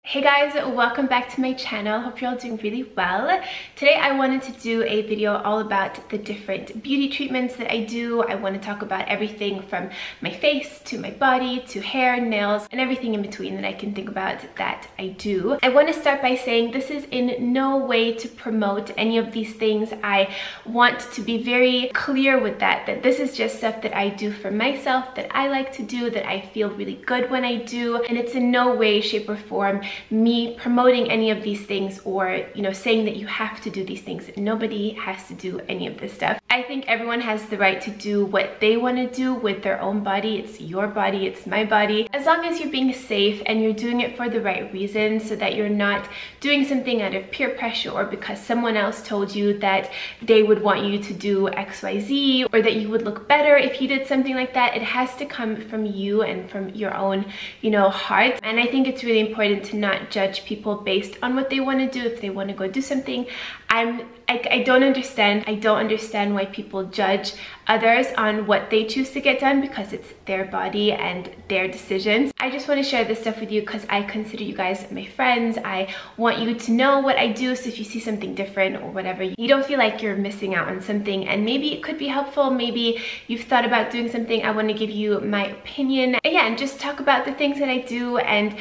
Hey guys, welcome back to my channel. Hope you're all doing really well. Today I wanted to do a video all about the different beauty treatments that I do. I want to talk about everything from my face to my body to hair, nails, and everything in between that I can think about that I do. I want to start by saying this is in no way to promote any of these things. I want to be very clear with that this is just stuff that I do for myself, that I like to do, that I feel really good when I do, and it's in no way, shape, or form me promoting any of these things or, saying that you have to do these things. Nobody has to do any of this stuff. I think everyone has the right to do what they want to do with their own body. It's your body, it's my body. As long as you're being safe and you're doing it for the right reasons, so that you're not doing something out of peer pressure or because someone else told you that they would want you to do XYZ or that you would look better if you did something like that. It has to come from you and from your own, heart. And I think it's really important to not judge people based on what they want to do. If they want to go do something, I don't understand why people judge others on what they choose to get done, because it's their body and their decisions. I just want to share this stuff with you because I consider you guys my friends. I want you to know what I do, so if you see something different or whatever, you don't feel like you're missing out on something, and maybe it could be helpful. Maybe you've thought about doing something. I want to give you my opinion, and just talk about the things that I do, and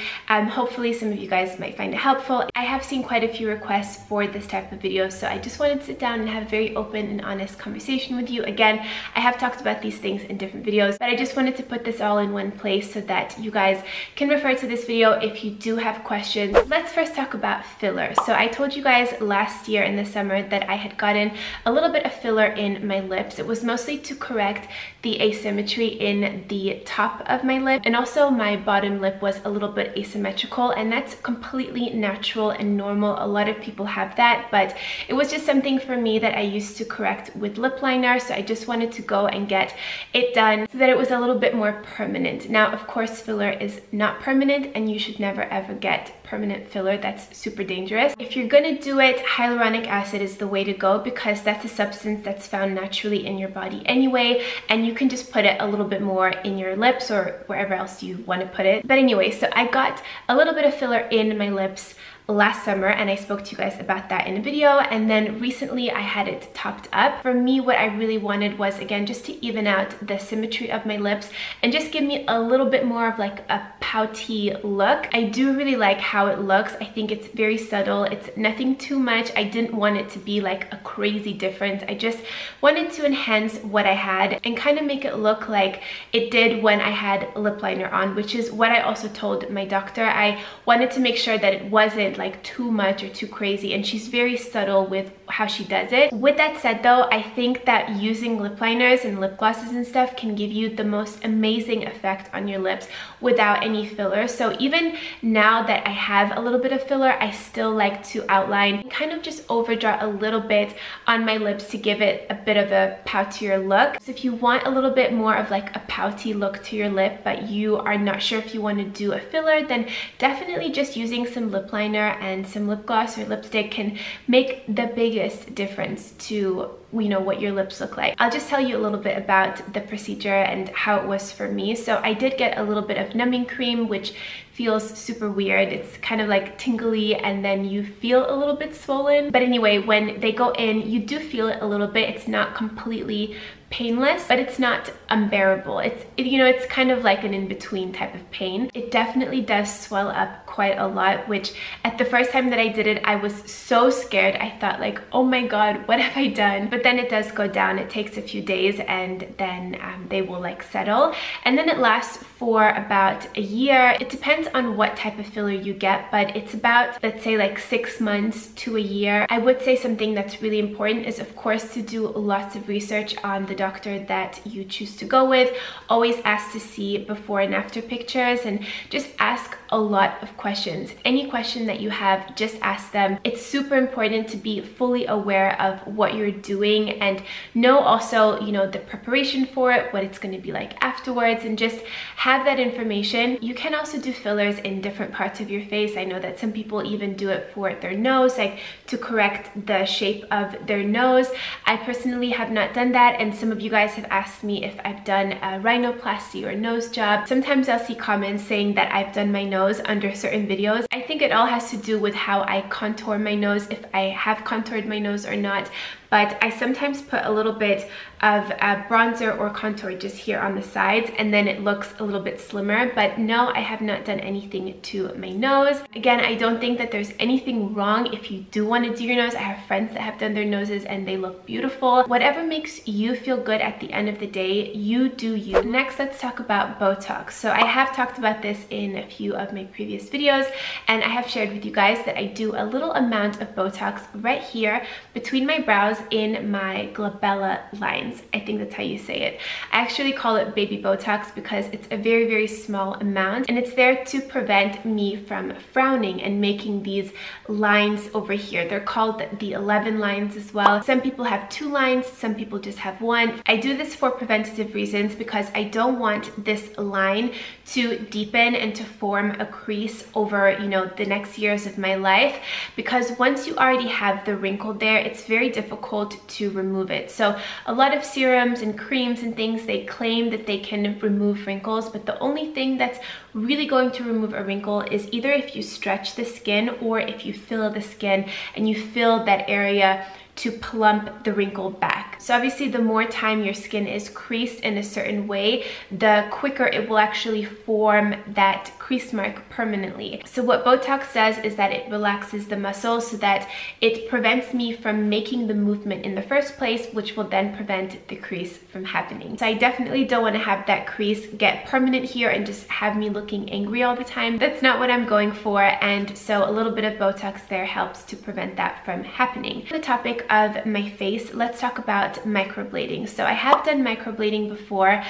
hopefully some of you guys might find it helpful. I have seen quite a few requests for this type of video, so I just wanted to sit down and have a very open and honest conversation with you. Again, I have talked about these things in different videos, but I just wanted to put this all in one place so that you guys can refer to this video if you do have questions. Let's first talk about filler. So I told you guys last year in the summer that I had gotten a little bit of filler in my lips. It was mostly to correct the asymmetry in the top of my lip, and also my bottom lip was a little bit asymmetrical, and that's completely natural and normal. A lot of people have that, but it was just something for me that I used to correct with lip liner, so I just wanted to go and get it done so that it was a little bit more permanent. Now, of course, filler is not permanent, and you should never ever get permanent filler. That's super dangerous. If you're gonna do it, hyaluronic acid is the way to go, because that's a substance that's found naturally in your body anyway, and you can just put it a little bit more in your lips or wherever else you want to put it. But anyway, so I got a little bit of filler in my lips last summer, and I spoke to you guys about that in a video, and then recently I had it topped up. For me, what I really wanted was, again, just to even out the symmetry of my lips and just give me a little bit more of like a pouty look. I do really like how it looks. I think it's very subtle. It's nothing too much. I didn't want it to be like a crazy difference. I just wanted to enhance what I had and kind of make it look like it did when I had lip liner on, which is what I also told my doctor. I wanted to make sure that it wasn't like too much or too crazy, and she's very subtle with how she does it. With that said though, I think that using lip liners and lip glosses and stuff can give you the most amazing effect on your lips without any filler. So even now that I have a little bit of filler, I still like to outline and kind of just overdraw a little bit on my lips to give it a bit of a poutier look. So if you want a little bit more of like a pouty look to your lip, but you are not sure if you want to do a filler, then definitely just using some lip liner and some lip gloss or lipstick can make the biggest difference to what your lips look like. I'll just tell you a little bit about the procedure and how it was for me. So I did get a little bit of numbing cream, which feels super weird. It's kind of like tingly, and then you feel a little bit swollen. But anyway, when they go in, you do feel it a little bit. It's not completely painless, but it's not unbearable. It's kind of like an in-between type of pain. It definitely does swell up quite a lot, which at the first time that I did it, I was so scared. I thought like, oh my god, what have I done? But then it does go down. It takes a few days, and then they will like settle, and then it lasts for about a year. It depends on what type of filler you get, but it's about, let's say, like 6 months to a year. I would say something that's really important is, of course, to do lots of research on the doctor that you choose to go with. Always ask to see before and after pictures, and just ask a lot of questions. Any question that you have, just ask them. It's super important to be fully aware of what you're doing and know also, the preparation for it, what it's going to be like afterwards, and just have that information. You can also do fillers in different parts of your face. I know that some people even do it for their nose, like to correct the shape of their nose. I personally have not done that, and some of you guys have asked me if I've done a rhinoplasty or nose job. Sometimes I'll see comments saying that I've done my nose nose under certain videos. I think it all has to do with how I contour my nose, if I have contoured my nose or not. But I sometimes put a little bit of bronzer or contour just here on the sides, and then it looks a little bit slimmer. But no, I have not done anything to my nose. Again, I don't think that there's anything wrong if you do want to do your nose. I have friends that have done their noses and they look beautiful. Whatever makes you feel good at the end of the day, you do you. Next, let's talk about Botox. So I have talked about this in a few of my previous videos, and I have shared with you guys that I do a little amount of Botox right here between my brows in my glabella lines. I think that's how you say it. I actually call it baby Botox because it's a very, very small amount, and it's there to prevent me from frowning and making these lines over here. They're called the 11 lines as well. Some people have 2 lines, some people just have 1. I do this for preventative reasons because I don't want this line to deepen and to form a crease over, you know, the next years of my life, because once you already have the wrinkle there, it's very difficult to remove it. So a lot of serums and creams and things, they claim that they can remove wrinkles, but the only thing that's really going to remove a wrinkle is either if you stretch the skin or if you fill the skin and you fill that area to plump the wrinkle back. So obviously the more time your skin is creased in a certain way, the quicker it will actually form that crease mark permanently. So what Botox does is that it relaxes the muscle so that it prevents me from making the movement in the first place, which will then prevent the crease from happening. So I definitely don't want to have that crease get permanent here and just have me looking angry all the time. That's not what I'm going for, and so a little bit of Botox there helps to prevent that from happening. The topic of my face, let's talk about microblading. So I have done microblading before.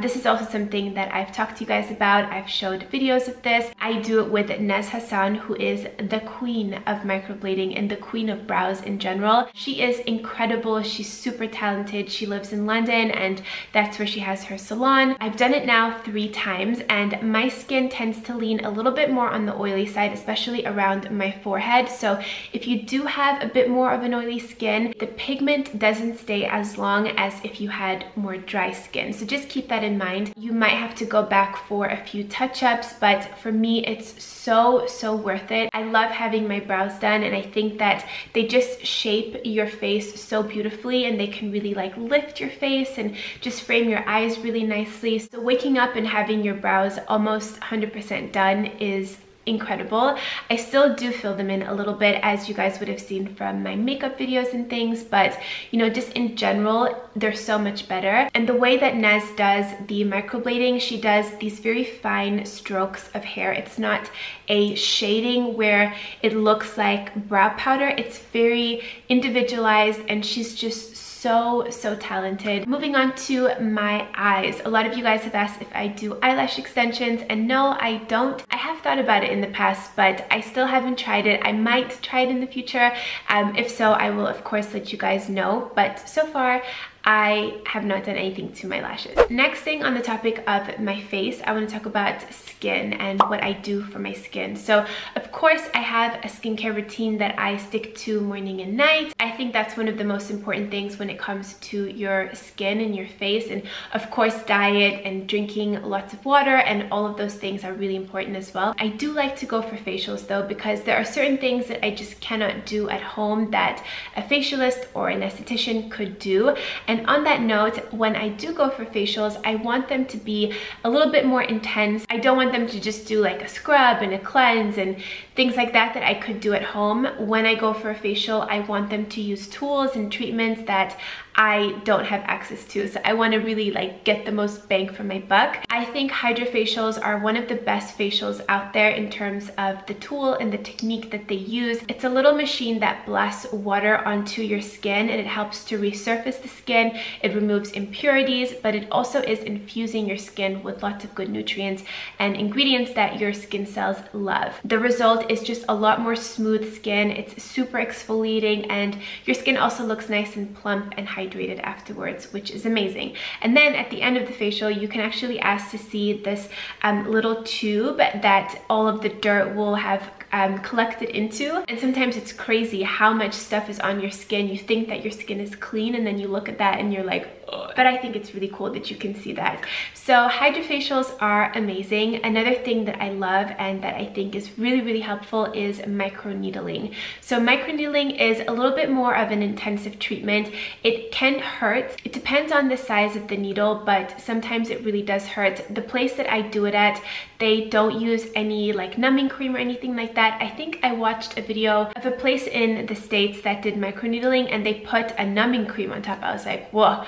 This is also something that I've talked to you guys about. I've showed videos of this. I do it with Nez Hassan, who is the queen of microblading and the queen of brows in general. She is incredible. She's super talented. She lives in London and that's where she has her salon. I've done it now 3 times, and my skin tends to lean a little bit more on the oily side, especially around my forehead. So if you do have a bit more of an oily skin, the pigment doesn't stay as long as if you had more dry skin. So just keep that in mind. You might have to go back for a few touch-ups, but for me it's so worth it. I love having my brows done, and I think that they just shape your face so beautifully, and they can really like lift your face and just frame your eyes really nicely. So waking up and having your brows almost 100% done is incredible. I still do fill them in a little bit, as you guys would have seen from my makeup videos and things, but you know, just in general, they're so much better. And the way that Nez does the microblading, she does these very fine strokes of hair. It's not a shading where it looks like brow powder. It's very individualized, and she's just so talented. Moving on to my eyes. A lot of you guys have asked if I do eyelash extensions, and no, I don't. I have thought about it in the past, but I still haven't tried it. I might try it in the future. If so, I will of course let you guys know, but so far I have not done anything to my lashes. Next thing on the topic of my face, I want to talk about skin and what I do for my skin. So of course I have a skincare routine that I stick to morning and night. I think that's one of the most important things when it comes to your skin and your face. And of course diet and drinking lots of water and all of those things are really important as well. I do like to go for facials though, because there are certain things that I just cannot do at home that a facialist or an esthetician could do. And on that note, when I do go for facials, I want them to be a little bit more intense. I don't want them to just do like a scrub and a cleanse and things like that that I could do at home. When I go for a facial, I want them to use tools and treatments that I don't have access to. So I want to really like get the most bang for my buck. I think Hydrafacials are one of the best facials out there in terms of the tool and the technique that they use. It's a little machine that blasts water onto your skin and it helps to resurface the skin. It removes impurities, but it also is infusing your skin with lots of good nutrients and ingredients that your skin cells love. The result is just a lot more smooth skin. It's super exfoliating, and your skin also looks nice and plump and hydrated afterwards, which is amazing. And then at the end of the facial, you can actually ask to see this little tube that all of the dirt will have collected into. And sometimes it's crazy how much stuff is on your skin. You think that your skin is clean, and then you look at that and you're like, but I think it's really cool that you can see that. So Hydrafacials are amazing. Another thing that I love and that I think is really, really helpful is microneedling. So microneedling is a little bit more of an intensive treatment. It can hurt. It depends on the size of the needle, but sometimes it really does hurt. The place that I do it at, they don't use any like numbing cream or anything like that. I think I watched a video of a place in the States that did microneedling and they put a numbing cream on top. I was like, whoa.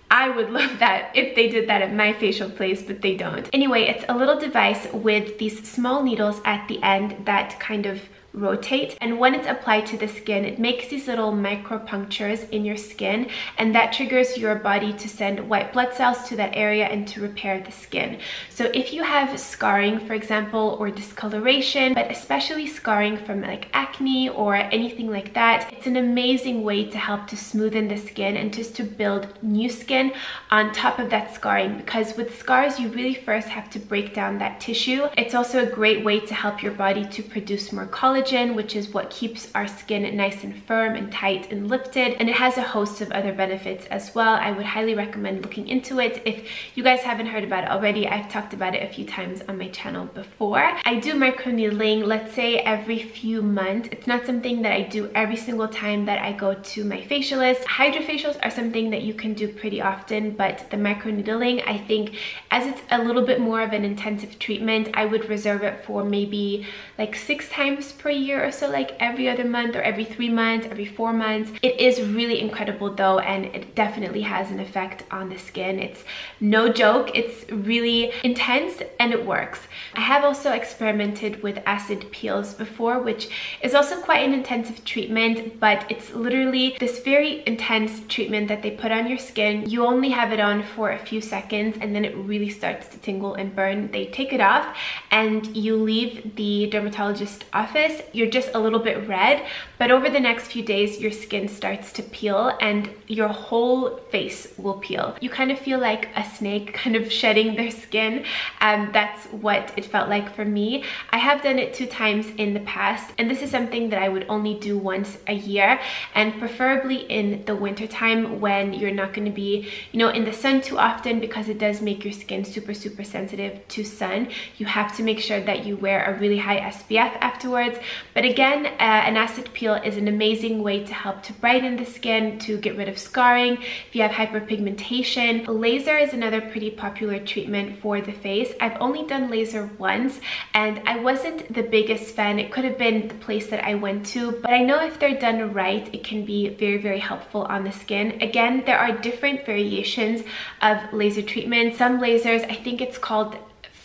I would love that if they did that at my facial place, but they don't. Anyway, it's a little device with these small needles at the end that kind of rotate, and when it's applied to the skin, it makes these little micro punctures in your skin, and that triggers your body to send white blood cells to that area and to repair the skin. So if you have scarring, for example, or discoloration, but especially scarring from like acne or anything like that, it's an amazing way to help to smoothen the skin and just to build new skin on top of that scarring, because with scars you really first have to break down that tissue. It's also a great way to help your body to produce more collagen, which is what keeps our skin nice and firm and tight and lifted, and it has a host of other benefits as well. I would highly recommend looking into it. If you guys haven't heard about it already, I've talked about it a few times on my channel before. I do microneedling, let's say every few months. It's not something that I do every single time that I go to my facialist. Hydrafacials are something that you can do pretty often, but the microneedling, I think, as it's a little bit more of an intensive treatment, I would reserve it for maybe like 6 times per year or so, like every other month or every 3 months, every 4 months. It is really incredible though, and it definitely has an effect on the skin. It's no joke. It's really intense and it works. I have also experimented with acid peels before, which is also quite an intensive treatment, but it's literally this very intense treatment that they put on your skin. You only have it on for a few seconds and then it really starts to tingle and burn. They take it off and you leave the dermatologist office. You're just a little bit red, but over the next few days your skin starts to peel and your whole face will peel. You kind of feel like a snake kind of shedding their skin, and that's what it felt like for me. I have done it 2 times in the past, and this is something that I would only do once a year, and preferably in the winter time when you're not going to be, you know, in the sun too often, because it does make your skin super sensitive to sun. You have to make sure that you wear a really high SPF afterwards. But again, an acid peel is an amazing way to help to brighten the skin, to get rid of scarring. If you have hyperpigmentation, laser is another pretty popular treatment for the face. I've only done laser once and I wasn't the biggest fan. It could have been the place that I went to, but I know if they're done right, it can be very helpful on the skin. Again, there are different variations of laser treatment. Some lasers, I think it's called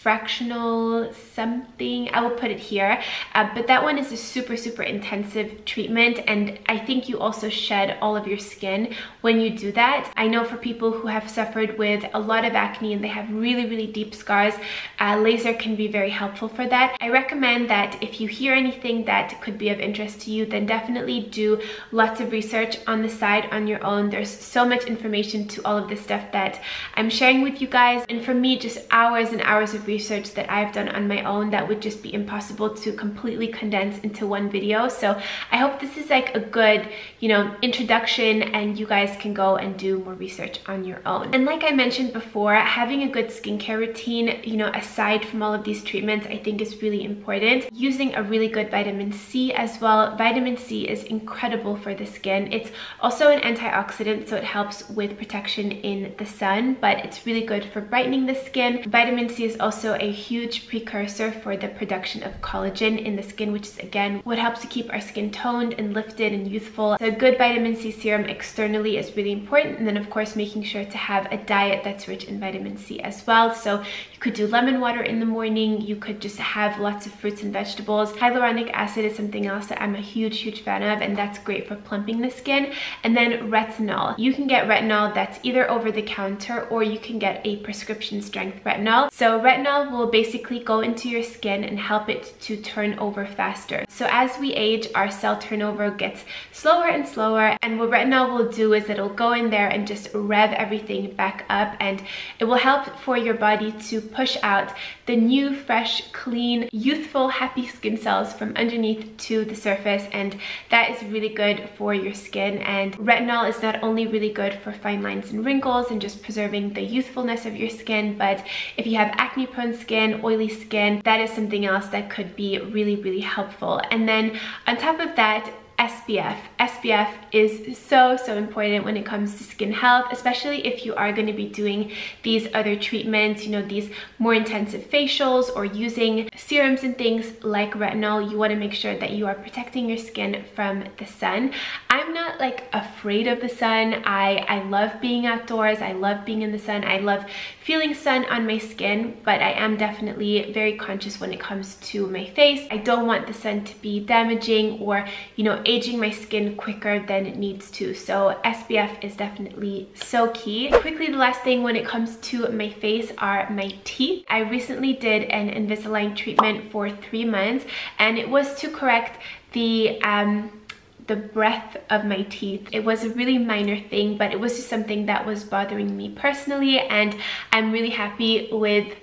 fractional something, I will put it here, but that one is a super intensive treatment, and I think you also shed all of your skin when you do that. I know for people who have suffered with a lot of acne and they have really deep scars, laser can be very helpful for that. I recommend that if you hear anything that could be of interest to you, then definitely do lots of research on the side on your own. There's so much information to all of this stuff that I'm sharing with you guys, and for me, just hours and hours of research that I've done on my own that would just be impossible to completely condense into one video. So I hope this is like a good, you know, introduction, and you guys can go and do more research on your own. And like I mentioned before, having a good skincare routine, you know, aside from all of these treatments, I think is really important. Using a really good vitamin C as well. Vitamin C is incredible for the skin. It's also an antioxidant, so it helps with protection in the sun, but it's really good for brightening the skin. Vitamin C is also a huge precursor for the production of collagen in the skin, which is again what helps to keep our skin toned and lifted and youthful. So a good vitamin C serum externally is really important, and then of course making sure to have a diet that's rich in vitamin C as well. So you could do lemon water in the morning, you could just have lots of fruits and vegetables. Hyaluronic acid is something else that I'm a huge fan of, and that's great for plumping the skin. And then retinol. You can get retinol that's either over the counter or you can get a prescription strength retinol. So retinol retinol will basically go into your skin and help it to turn over faster. So as we age, our cell turnover gets slower and slower, and what retinol will do is it'll go in there and just rev everything back up, and it will help for your body to push out the new, fresh, clean, youthful, happy skin cells from underneath to the surface, and that is really good for your skin. And retinol is not only really good for fine lines and wrinkles and just preserving the youthfulness of your skin, but if you have acne prone skin, oily skin, that is something else that could be really, really helpful. And then on top of that, SPF. SPF is so important when it comes to skin health, especially if you are going to be doing these other treatments, you know, these more intensive facials or using serums and things like retinol. You want to make sure that you are protecting your skin from the sun. I'm not like afraid of the sun. I love being outdoors. I love being in the sun. I love feeling sun on my skin, but I am definitely very conscious when it comes to my face. I don't want the sun to be damaging or, you know, aging my skin quicker than it needs to. So SPF is definitely so key. Quickly, the last thing when it comes to my face are my teeth. I recently did an Invisalign treatment for 3 months, and it was to correct the breadth of my teeth. It was a really minor thing, but it was just something that was bothering me personally, and I'm really happy with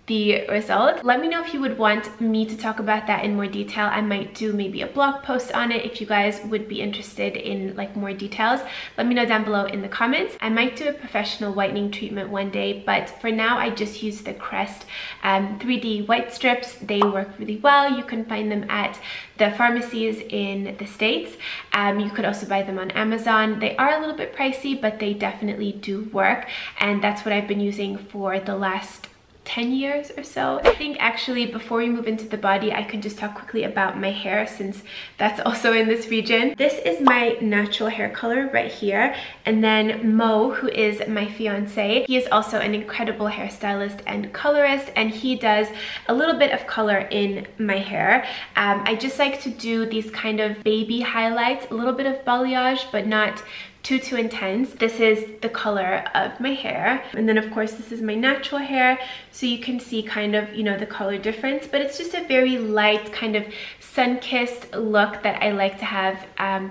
the result. Let me know if you would want me to talk about that in more detail. I might do maybe a blog post on it if you guys would be interested in like more details. Let me know down below in the comments. I might do a professional whitening treatment one day, but for now I just use the Crest 3D white strips. They work really well. You can find them at the pharmacies in the States. You could also buy them on Amazon. They are a little bit pricey, but they definitely do work, and that's what I've been using for the last 10 years or so. I think actually before we move into the body, I can just talk quickly about my hair since that's also in this region. This is my natural hair color right here, and then Mo, who is my fiance, he is also an incredible hairstylist and colorist, and he does a little bit of color in my hair. I just like to do these kind of baby highlights, a little bit of balayage, but not too intense. This is the color of my hair, and then of course this is my natural hair, so you can see kind of, you know, the color difference, but it's just a very light kind of sun-kissed look that I like to have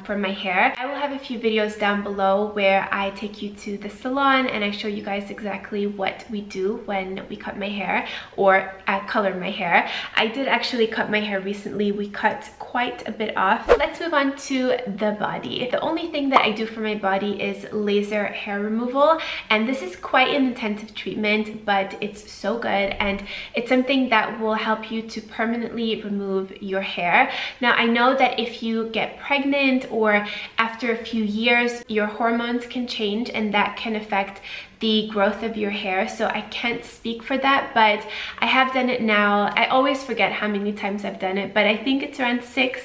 for my hair. I will have a few videos down below where I take you to the salon and I show you guys exactly what we do when we cut my hair or color my hair. I did actually cut my hair recently. We cut quite a bit off. Let's move on to the body. The only thing that I do for my body is laser hair removal, and this is quite an intensive treatment, but it's so good, and it's something that will help you to permanently remove your hair. Now, I know that if you get pregnant or after a few years, your hormones can change and that can affect the growth of your hair, so I can't speak for that, but I have done it now. I always forget how many times I've done it, but I think it's around 6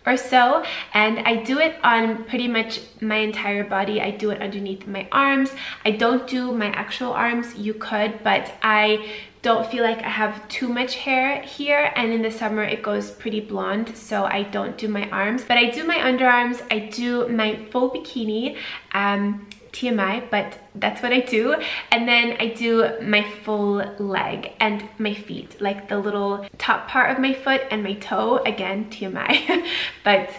or so, and I do it on pretty much my entire body. I do it underneath my arms. I don't do my actual arms. You could, but I don't feel like I have too much hair here, and in the summer it goes pretty blonde, so I don't do my arms, but I do my underarms. I do my full bikini, TMI, but that's what I do. And then I do my full leg and my feet, like the little top part of my foot and my toe, again, TMI, but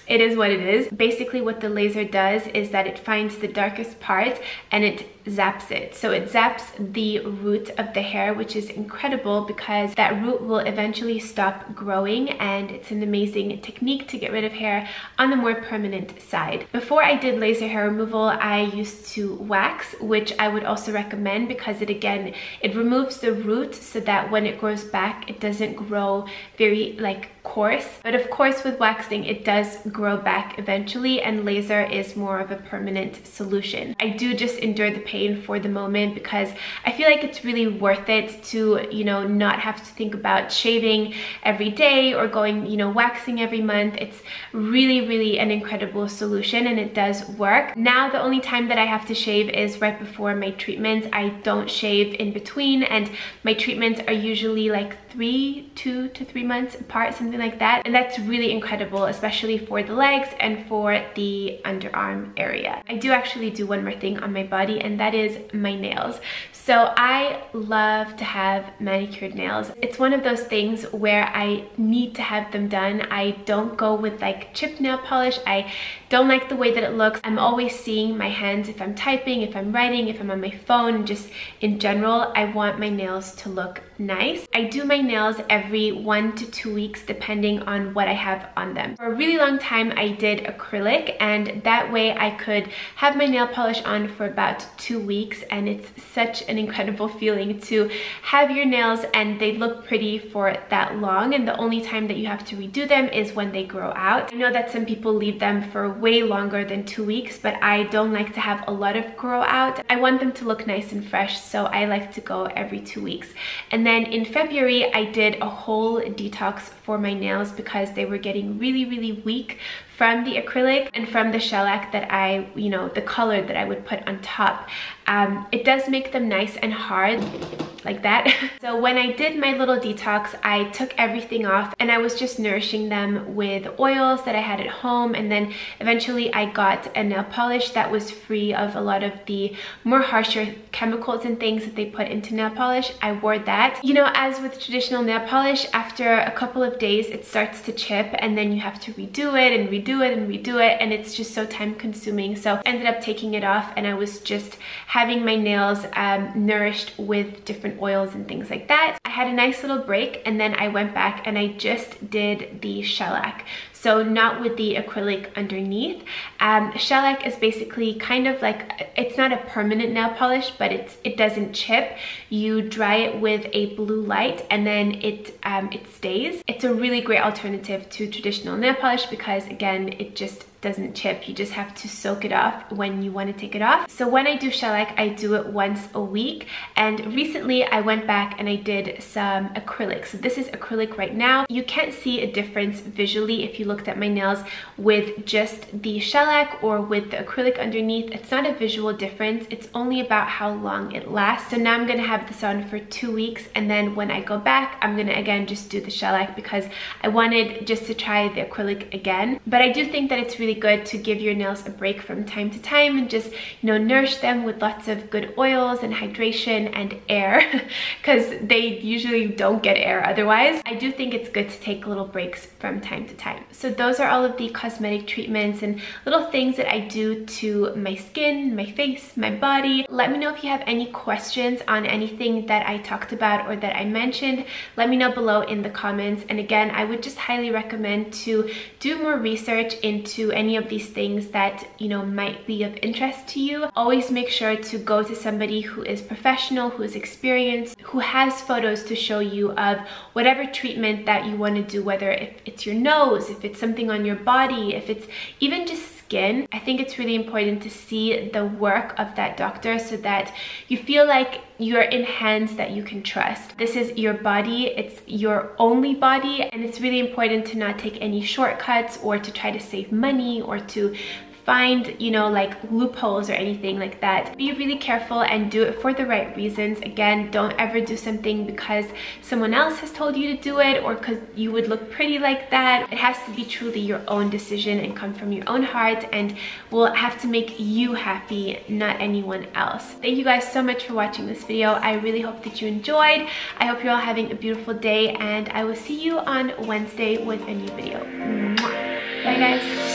it is what it is. Basically what the laser does is that it finds the darkest part and it zaps it. So it zaps the root of the hair, which is incredible because that root will eventually stop growing, and it's an amazing technique to get rid of hair on the more permanent side. Before I did laser hair removal, I used to wax, which I would also recommend because it removes the root so that when it grows back, it doesn't grow very like coarse. But of course with waxing, it does grow back eventually, and laser is more of a permanent solution. I do just endure the pain for the moment because I feel like it's really worth it to, you know, not have to think about shaving every day or going, you know, waxing every month. It's really an incredible solution, and it does work. Now the only time that I have to shave is right before my treatments. I don't shave in between, and my treatments are usually like 2 to 3 months apart, something something like that. And that's really incredible, especially for the legs and for the underarm area. I do actually do one more thing on my body, and that is my nails. So I love to have manicured nails. It's one of those things where I need to have them done. I don't go with like chipped nail polish. I don't like the way that it looks. I'm always seeing my hands if I'm typing, if I'm writing, if I'm on my phone, just in general, I want my nails to look nice. I do my nails every 1 to 2 weeks depending on what I have on them. For a really long time I did acrylic, and that way I could have my nail polish on for about 2 weeks, and it's such an incredible feeling to have your nails and they look pretty for that long, and the only time that you have to redo them is when they grow out. I know that some people leave them for way longer than 2 weeks, but I don't like to have a lot of grow out. I want them to look nice and fresh, so I like to go every 2 weeks. And then in February I did a whole detox for my nails because they were getting really weak from the acrylic and from the shellac that I, you know, the color that I would put on top. It does make them nice and hard like that. So when I did my little detox, I took everything off and I was just nourishing them with oils that I had at home, and then eventually I got a nail polish that was free of a lot of the more harsher chemicals and things that they put into nail polish. I wore that. You know, as with traditional nail polish, after a couple of days it starts to chip, and then you have to redo it and redo it and redo it, and it's just so time consuming. So I ended up taking it off, and I was just having my nails nourished with different oils and things like that. I had a nice little break, and then I went back and I just did the shellac. So not with the acrylic underneath. Shellac is basically kind of like, it's not a permanent nail polish, but it doesn't chip. You dry it with a blue light and then it stays. It's a really great alternative to traditional nail polish because again, it just doesn't chip. You just have to soak it off when you want to take it off. So when I do shellac, I do it once a week, and recently I went back and I did some acrylic. So this is acrylic right now. You can't see a difference visually if you looked at my nails with just the shellac or with the acrylic underneath. It's not a visual difference, it's only about how long it lasts. So now I'm gonna have this on for 2 weeks, and then when I go back, I'm gonna again just do the shellac because I wanted just to try the acrylic again. But I do think that it's really good to give your nails a break from time to time and just, you know, nourish them with lots of good oils and hydration and air because they usually don't get air otherwise. I do think it's good to take little breaks from time to time. So those are all of the cosmetic treatments and little things that I do to my skin, my face, my body. Let me know if you have any questions on anything that I talked about or that I mentioned. Let me know below in the comments. And again, I would just highly recommend to do more research into any of these things that, you know, might be of interest to you. Always make sure to go to somebody who is professional, who is experienced, who has photos to show you of whatever treatment that you want to do, whether if it's your nose, if it's something on your body, if it's even just skin. I think it's really important to see the work of that doctor so that you feel like you're in hands that you can trust. This is your body, it's your only body, and it's really important to not take any shortcuts or to try to save money or to find, you know, like loopholes or anything like that. Be really careful and do it for the right reasons. Again, don't ever do something because someone else has told you to do it or because you would look pretty like that. It has to be truly your own decision and come from your own heart and will have to make you happy, not anyone else. Thank you guys so much for watching this video. I really hope that you enjoyed. I hope you're all having a beautiful day, and I will see you on Wednesday with a new video. Mwah. Bye guys.